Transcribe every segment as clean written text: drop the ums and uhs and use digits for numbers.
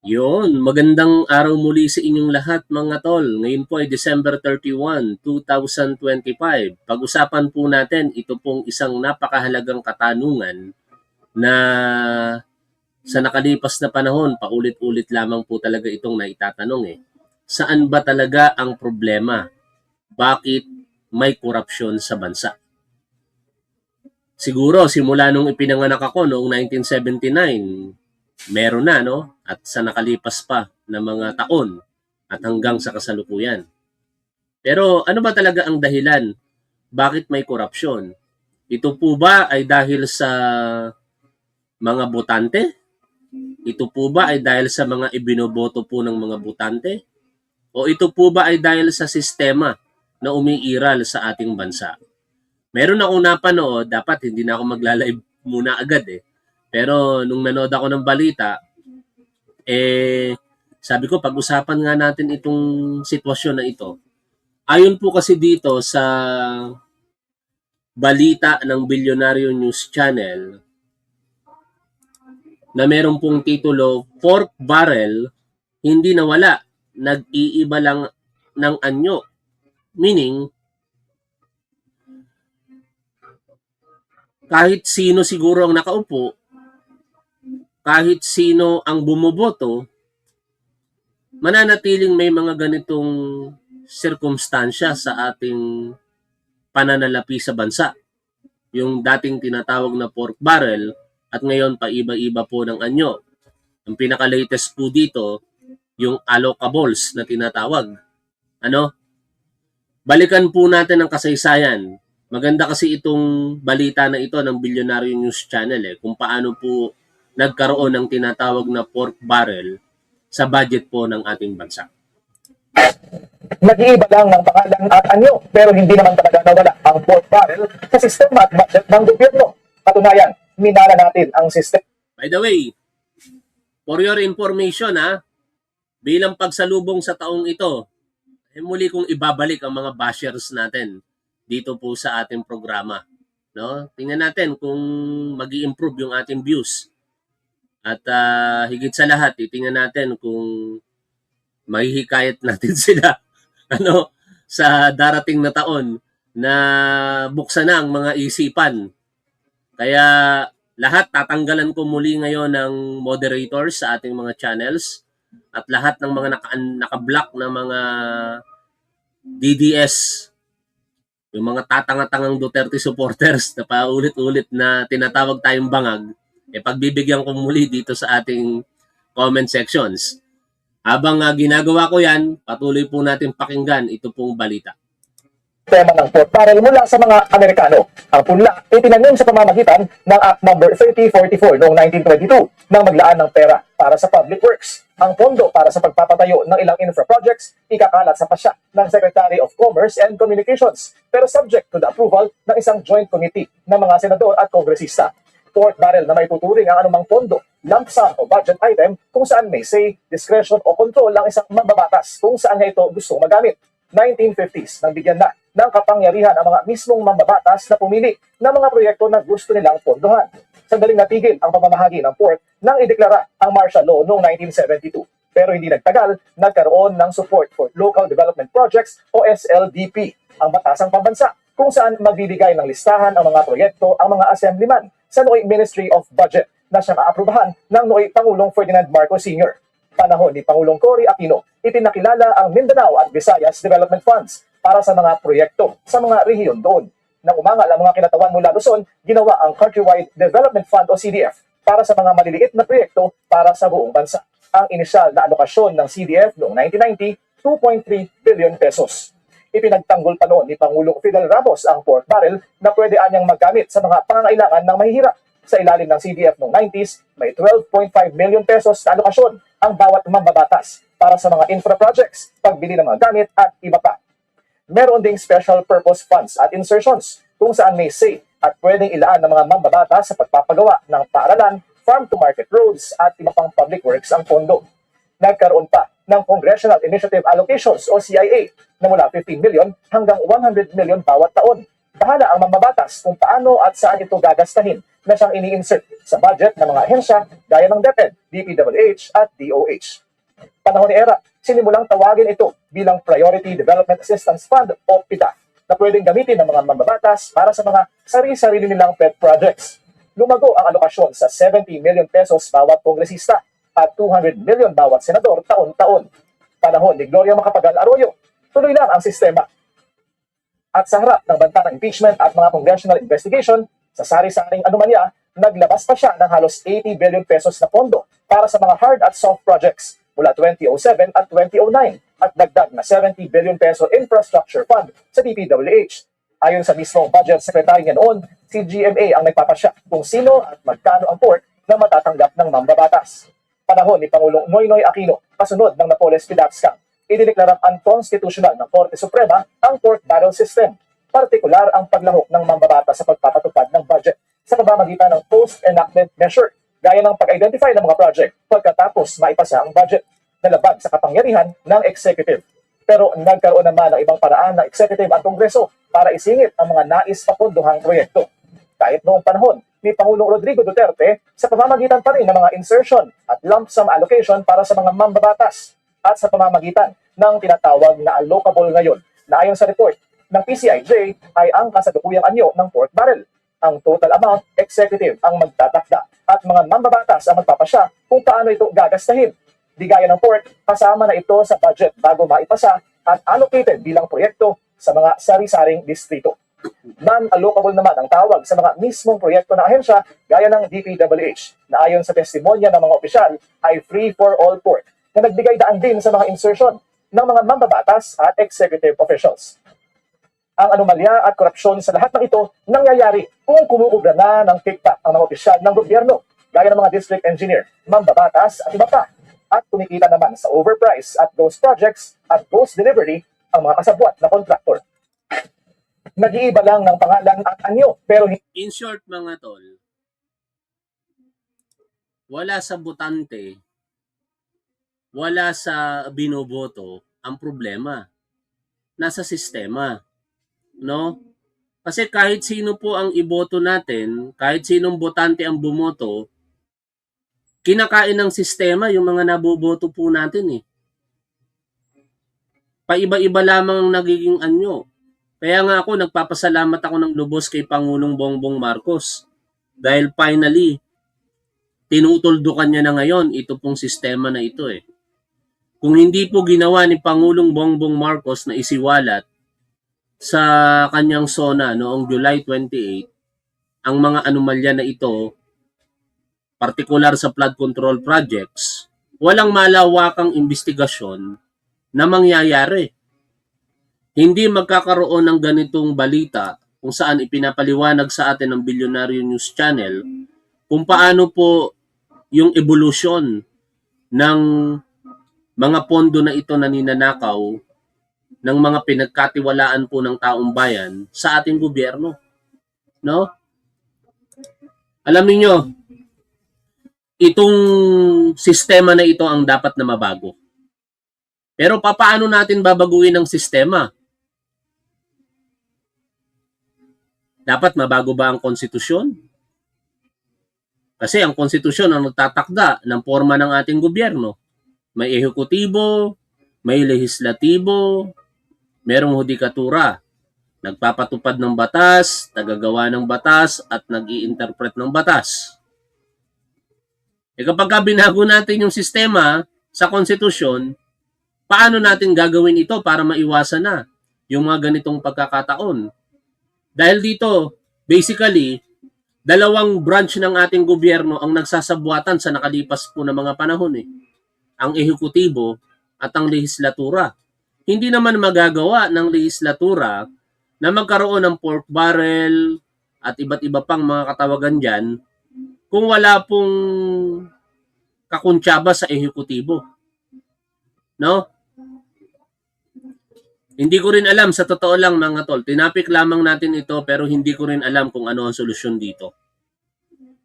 Yun, magandang araw muli sa inyong lahat mga tol. Ngayon po ay December 31, 2025. Pag-usapan po natin ito pong isang napakahalagang katanungan na sa nakalipas na panahon, paulit-ulit lamang po talaga itong naitatanong eh. Saan ba talaga ang problema? Bakit may korupsyon sa bansa? Siguro simula nung ipinanganak ako noong 1979, meron na, no? At sa nakalipas pa na mga taon at hanggang sa kasalukuyan. Pero ano ba talaga ang dahilan? Bakit may korupsyon? Ito po ba ay dahil sa mga botante? Ito po ba ay dahil sa mga ibinoboto po ng mga botante? O ito po ba ay dahil sa sistema na umiiral sa ating bansa? Meron akong napanood, dapat hindi na ako magla-live muna agad eh. Pero nung nanood ako ng balita, sabi ko pag-usapan nga natin itong sitwasyon na ito. Ayon po kasi dito sa balita ng Bilyonaryo News Channel na meron pong titulo, Pork Barrel hindi nawala, nag-iiba lang ng anyo. Meaning, kahit sino siguro ang nakaupo, kahit sino ang bumoboto, mananatiling may mga ganitong sirkumstansya sa ating pananalapi sa bansa. Yung dating tinatawag na pork barrel at ngayon paiba-iba po ng anyo. Ang pinaka-latest po dito, yung allocables na tinatawag. Ano? Balikan po natin ang kasaysayan. Maganda kasi itong balita na ito ng Bilyonaryo News Channel kung paano po nagkaroon ng tinatawag na pork barrel sa budget po ng ating bansa. Nag-iiba lang ng pangalan at anyo, pero hindi naman talaga nawala ang pork barrel sa sistema at budget ng gobyerno. Katunayan, minana natin ang sistema. By the way, for your information bilang pagsalubong sa taong ito, muli kong ibabalik ang mga bashers natin dito po sa ating programa. No? Tingnan natin kung mag-i-improve yung ating views. At higit sa lahat, tingnan natin kung mahihikayat natin sila sa darating na taon na buksan na ang mga isipan. Kaya lahat tatanggalan ko muli ngayon ng moderators sa ating mga channels at lahat ng mga naka-block na mga DDS, yung mga tatanga-tangang Duterte supporters na paulit-ulit na tinatawag tayong bangag, pagbibigyan ko muli dito sa ating comment sections. Habang ginagawa ko yan, patuloy po natin pakinggan ito pong balita. Tema ng pork barrel mula sa mga Amerikano. Ang punla ay tinanim sa pamamagitan ng Act No. 3044 noong 1922 na maglaan ng pera para sa public works. Ang pondo para sa pagpapatayo ng ilang infra projects ikakalat sa pasya ng Secretary of Commerce and Communications pero subject to the approval ng isang joint committee ng mga senador at kongresista. Pork barrel na may tuturing ang anumang pondo, lump sum o budget item kung saan may say, discretion o control ang isang mambabatas kung saan niya ito gustong magamit. 1950s nang bigyan na ng kapangyarihan ang mga mismong mambabatas na pumili ng mga proyekto na gusto nilang pondohan. Sandaling natigil ang pamamahagi ng pork nang ideklara ang martial law noong 1972. Pero hindi nagtagal, nagkaroon ng Support for Local Development Projects o SLDP, ang batasang pambansa kung saan magbibigay ng listahan ang mga proyekto ang mga assemblyman sa nooy Ministry of Budget na siya maaprubahan ng nooy Pangulong Ferdinand Marcos Sr. Panahon ni Pangulong Cory Aquino, ipinakilala ang Mindanao at Visayas Development Funds para sa mga proyekto sa mga rehiyon doon. Nang umangal ang mga kinatawan mula Luzon, ginawa ang Countrywide Development Fund o CDF para sa mga maliliit na proyekto para sa buong bansa. Ang inisyal na alokasyon ng CDF noong 1990, 2.3 billion pesos. Ipinagtanggol pa noon ni Pangulong Fidel Ramos ang pork barrel na pwede anyang maggamit sa mga pangangailangan ng mahihirap. Sa ilalim ng CDF noong 90s, may 12.5 million pesos na alokasyon ang bawat mambabatas para sa mga infra projects, pagbili ng mga gamit at iba pa. Meron ding special purpose funds at insertions kung saan may say at pwedeng ilaan ng mga mambabatas sa pagpapagawa ng paaralan, farm-to-market roads at iba pang public works ang pondo. Nagkaroon pa ng Congressional Initiative Allocations o CIA na mula 15 million hanggang 100 million bawat taon. Bahala ang mambabatas kung paano at saan ito gagastahin na siyang ini-insert sa budget ng mga ahensya gaya ng DepEd, DPWH at DOH. Panahon ni ERA, sinimulang tawagin ito bilang Priority Development Assistance Fund o PIDA na pwedeng gamitin ng mga mambabatas para sa mga sarili-sarili nilang pet projects. Lumago ang alokasyon sa 70 million pesos bawat kongresista at 200 million bawat senador taon-taon. Panahon ni Gloria Macapagal Arroyo, tuloy lang ang sistema. At sa harap ng banta ng impeachment at mga congressional investigation, sa sari-saring anomalya, naglabas pa siya ng halos 80 billion pesos na pondo para sa mga hard at soft projects mula 2007 at 2009 at dagdag na 70 billion peso infrastructure fund sa DPWH. Ayon sa mismong budget secretary niya noon, si GMA ang nagpapasya kung sino at magkano ang port na matatanggap ng mambabatas. Panahon ni Pangulong Noynoy Aquino, kasunod ng Napoles Pidat scam, idineklarang unconstitutional ng Korte Suprema ang pork barrel system. Partikular ang paglahok ng mambabatas sa pagpapatupad ng budget sa pamamagitan ng post-enactment measure, gaya ng pag-identify ng mga project pagkatapos maipasa ang budget na labag sa kapangyarihan ng executive. Pero nagkaroon naman ng ibang paraan ng executive at kongreso para isingit ang mga nais papunduhang proyekto. Kahit noong panahon ni Pangulong Rodrigo Duterte sa pamamagitan pa rin ng mga insertion at lump sum allocation para sa mga mambabatas at sa pamamagitan ng tinatawag na allocable ngayon na ayon sa report ng PCIJ ay ang kasalukuyang anyo ng pork barrel. Ang total amount, executive ang magtatakda at mga mambabatas ang magpapasya kung paano ito gagastahin. Di gaya ng pork, kasama na ito sa budget bago maipasa at allocated bilang proyekto sa mga sari-saring distrito. Non-allocable naman ang tawag sa mga mismong proyekto ng ahensya gaya ng DPWH na ayon sa testimonya ng mga opisyal ay free for all pork na nagbigay daan din sa mga insertion ng mga mambabatas at executive officials. Ang anomalya at korupsyon sa lahat ng ito nangyayari kung kumukuha na ng kickback ang mga opisyal ng gobyerno gaya ng mga district engineer, mambabatas at iba pa, at kumikita naman sa overprice at ghost projects at ghost delivery ang mga kasabwat na kontraktor. Nag-iiba lang ng pangalan at anyo pero In short mga tol, wala sa botante, wala sa binoboto ang problema. Nasa sistema. No? Kasi kahit sino po ang iboto natin, kahit sinong botante ang bumoto, kinakain ng sistema yung mga naboboto po natin eh. Paiba-iba lamang ang nagiging anyo. Kaya nga ako, nagpapasalamat ako ng lubos kay Pangulong Bongbong Marcos. Dahil finally, tinutuldukan niya na ngayon ito pong sistema na ito eh. Kung hindi po ginawa ni Pangulong Bongbong Marcos na isiwalat sa kanyang SONA noong July 28, ang mga anomalya na ito, partikular sa flood control projects, walang malawakang investigasyon na mangyayari. Hindi magkakaroon ng ganitong balita kung saan ipinapaliwanag sa atin ng Bilyonaryo News Channel kung paano po yung evolution ng mga pondo na ito na ninanakaw ng mga pinagkatiwalaan po ng taong bayan sa ating gobyerno. No? Alam niyo, itong sistema na ito ang dapat na mabago. Pero paano natin babaguhin ang sistema? Dapat mabago ba ang konstitusyon? Kasi ang konstitusyon ang nagtatakda ng forma ng ating gobyerno. May ehekutibo, may lehislatibo, merong hudikatura. Nagpapatupad ng batas, tagagawa ng batas, at nag-i-interpret ng batas. E kapag binago natin yung sistema sa konstitusyon, paano natin gagawin ito para maiwasan na yung mga ganitong pagkakataon? Dahil dito, basically, dalawang branch ng ating gobyerno ang nagsasabuatan sa nakalipas po na mga panahon eh. Ang ehekutibo at ang lehislatura. Hindi naman magagawa ng lehislatura na magkaroon ng pork barrel at iba't iba pang mga katawagan dyan kung wala pong kakuntsaba sa ehekutibo. No? Hindi ko rin alam, sa totoo lang mga tol, tinapik lamang natin ito pero hindi ko rin alam kung ano ang solusyon dito.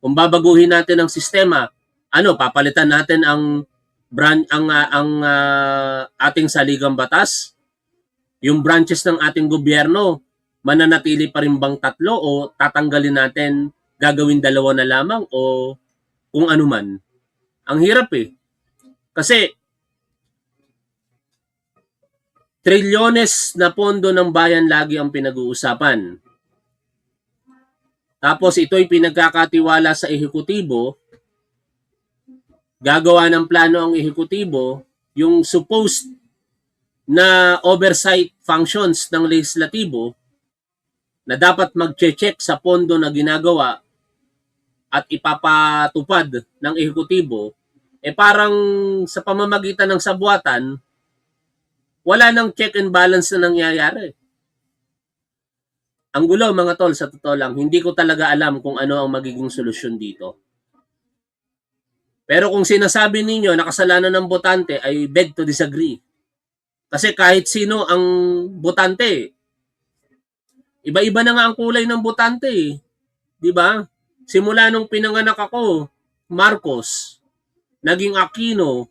Kung babaguhin natin ang sistema, papalitan natin ang ating saligang batas? Yung branches ng ating gobyerno, mananatili pa rin bang tatlo o tatanggalin natin gagawin dalawa na lamang o kung ano man. Ang hirap eh. Kasi trilyones na pondo ng bayan lagi ang pinag-uusapan. Tapos ito'y pinagkakatiwala sa ehekutibo, gagawa ng plano ang ehekutibo, yung supposed na oversight functions ng legislatibo na dapat mag-check sa pondo na ginagawa at ipapatupad ng ehekutibo, parang sa pamamagitan ng sabuatan, wala nang check and balance na nangyayari. Ang gulo mga tol, sa totoo lang, hindi ko talaga alam kung ano ang magiging solusyon dito. Pero kung sinasabi ninyo na kasalanan ng botante, I beg to disagree. Kasi kahit sino ang botante, iba-iba na nga ang kulay ng botante. Di ba? Simula nung pinanganak ako, Marcos, naging Aquino,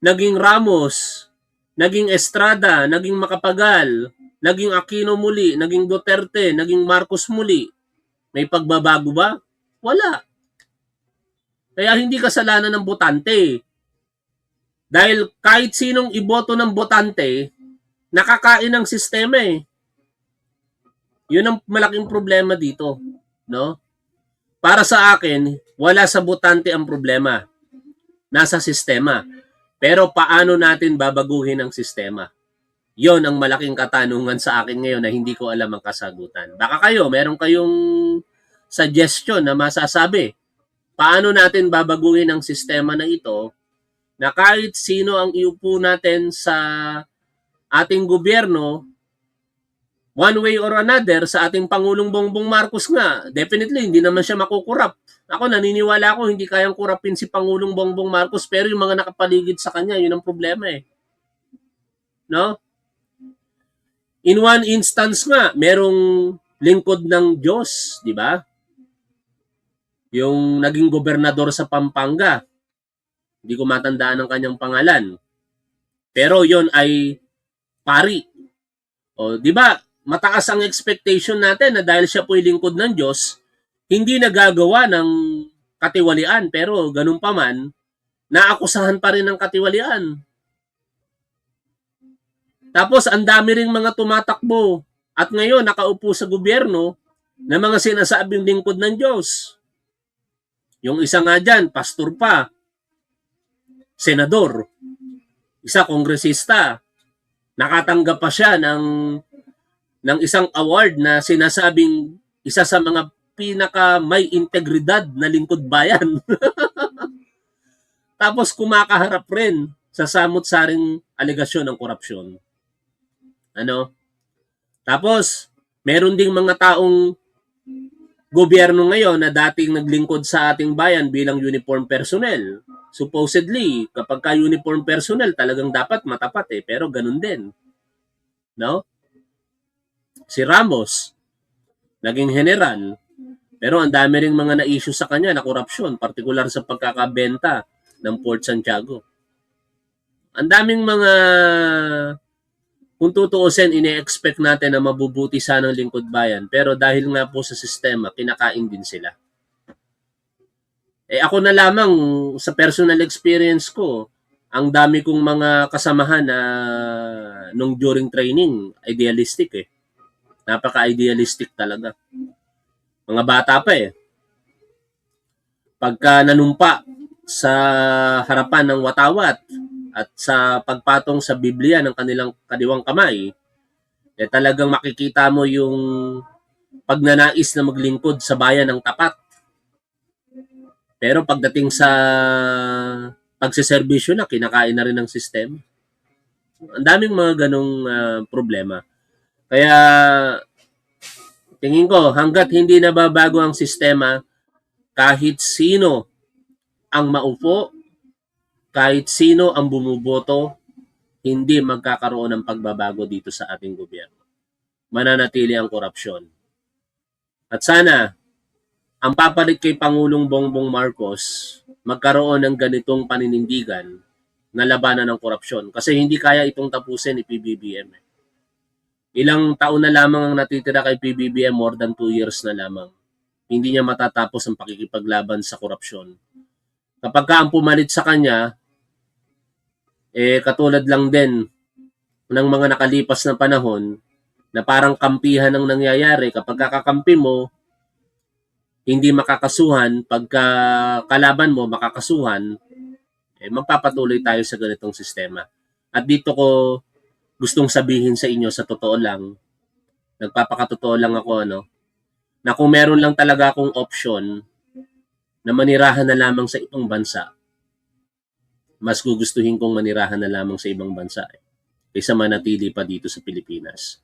naging Ramos, naging Estrada, naging Macapagal, naging Aquino muli, naging Duterte, naging Marcos muli. May pagbabago ba? Wala. Kaya hindi kasalanan ng botante. Dahil kahit sinong iboto ng botante, nakakain ng sistema eh. Yun ang malaking problema dito, no? Para sa akin, wala sa botante ang problema. Nasa sistema. Pero paano natin babaguhin ang sistema? Yon ang malaking katanungan sa akin ngayon na hindi ko alam ang kasagutan. Baka kayo, meron kayong suggestion na masasabi. Paano natin babaguhin ang sistema na ito na kahit sino ang iupo natin sa ating gobyerno, one way or another, sa ating Pangulong Bongbong Marcos nga, definitely hindi naman siya makukurap. Ako naniniwala ako hindi kayang kurapin si Pangulong Bongbong Marcos, pero yung mga nakapaligid sa kanya, yun ang problema eh. No? In one instance nga, merong lingkod ng Diyos, di ba? Yung naging gobernador sa Pampanga. Hindi ko matandaan ang kanyang pangalan. Pero yon ay pari. O, di ba? Mataas ang expectation natin na dahil siya po'y lingkod ng Diyos, hindi nagagawa ng katiwalian. Pero ganun pa man, naakusahan pa rin ng katiwalian. Tapos ang dami ring mga tumatakbo at ngayon nakaupo sa gobyerno na mga sinasabing lingkod ng Diyos. Yung isa nga dyan, pastor pa, senador, isa kongresista, nakatanggap pa siya ng isang award na sinasabing isa sa mga pinaka may integridad na lingkod bayan. Tapos kumakaharap rin sa samot-saring alegasyon ng korupsyon. Ano? Tapos, meron ding mga taong gobyerno ngayon na dating naglingkod sa ating bayan bilang uniform personnel. Supposedly, kapag ka uniform personnel, talagang dapat matapat eh. Pero ganun din. No? Si Ramos, naging general. Pero ang dami ring mga na-issue sa kanya na korupsyon, partikular sa pagkakabenta ng Port Santiago. Ang daming mga, kung tutuusin, ine-expect natin na mabubuti sana ng lingkod bayan. Pero dahil nga po sa sistema, kinakain din sila. Ako na lamang, sa personal experience ko, ang dami kong mga kasamahan na nung during training, idealistic eh. Napaka-idealistic talaga. Mga bata pa eh. Pagka nanumpa sa harapan ng watawat at sa pagpatong sa Biblia ng kanilang kadiwang kamay, talagang makikita mo yung pagnanais na maglingkod sa bayan ng tapat. Pero pagdating sa pagsiservisyo na, kinakain na rin ng sistema. Ang daming mga ganong problema. Kaya tingin ko, hanggat hindi nababago ang sistema, kahit sino ang maupo, kahit sino ang bumuboto, hindi magkakaroon ng pagbabago dito sa ating gobyerno. Mananatili ang korupsyon. At sana, ang papalit kay Pangulong Bongbong Marcos, magkaroon ng ganitong paninindigan na labanan ng korupsyon. Kasi hindi kaya itong tapusin ni PBBM. Ilang taon na lamang ang natitira kay PBBM, more than 2 years na lamang. hindi niya matatapos ang pakikipaglaban sa korupsyon. Kapag ka ang pumalit sa kanya, katulad lang din ng mga nakalipas na panahon na parang kampihan ang nangyayari. Kapag kakampi mo, hindi makakasuhan. Pagka kalaban mo, makakasuhan, magpapatuloy tayo sa ganitong sistema. At dito ko gustong sabihin sa inyo, sa totoo lang, nagpapakatotoo lang ako, na kung meron lang talaga akong option na manirahan na lamang sa ibang bansa, mas gugustuhin kong manirahan na lamang sa ibang bansa kaysa manatili pa dito sa Pilipinas.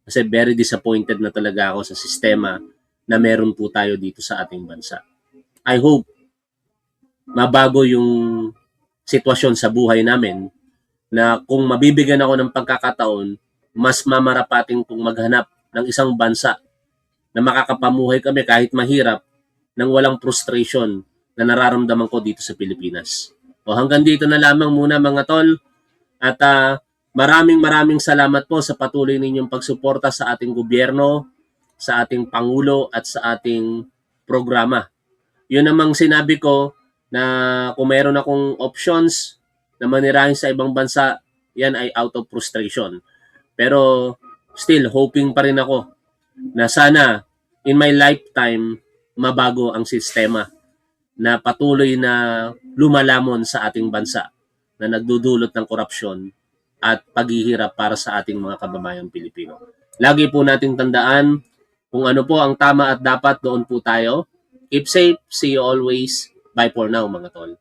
Kasi very disappointed na talaga ako sa sistema na meron po tayo dito sa ating bansa. I hope mabago yung sitwasyon sa buhay namin na kung mabibigyan ako ng pagkakataon, mas mamarapating kong maghanap ng isang bansa na makakapamuhay kami kahit mahirap nang walang frustration na nararamdaman ko dito sa Pilipinas. O hanggang dito na lamang muna mga tol, at maraming salamat po sa patuloy ninyong pagsuporta sa ating gobyerno, sa ating Pangulo at sa ating programa. Yun namang sinabi ko na kung meron akong options na manirahin sa ibang bansa, yan ay out of frustration. Pero still hoping pa rin ako na sana in my lifetime mabago ang sistema na patuloy na lumalamon sa ating bansa na nagdudulot ng korupsyon at paghihirap para sa ating mga kababayang Pilipino. Lagi po nating tandaan kung ano po ang tama at dapat, doon po tayo. Keep safe. See you always. Bye for now mga tol.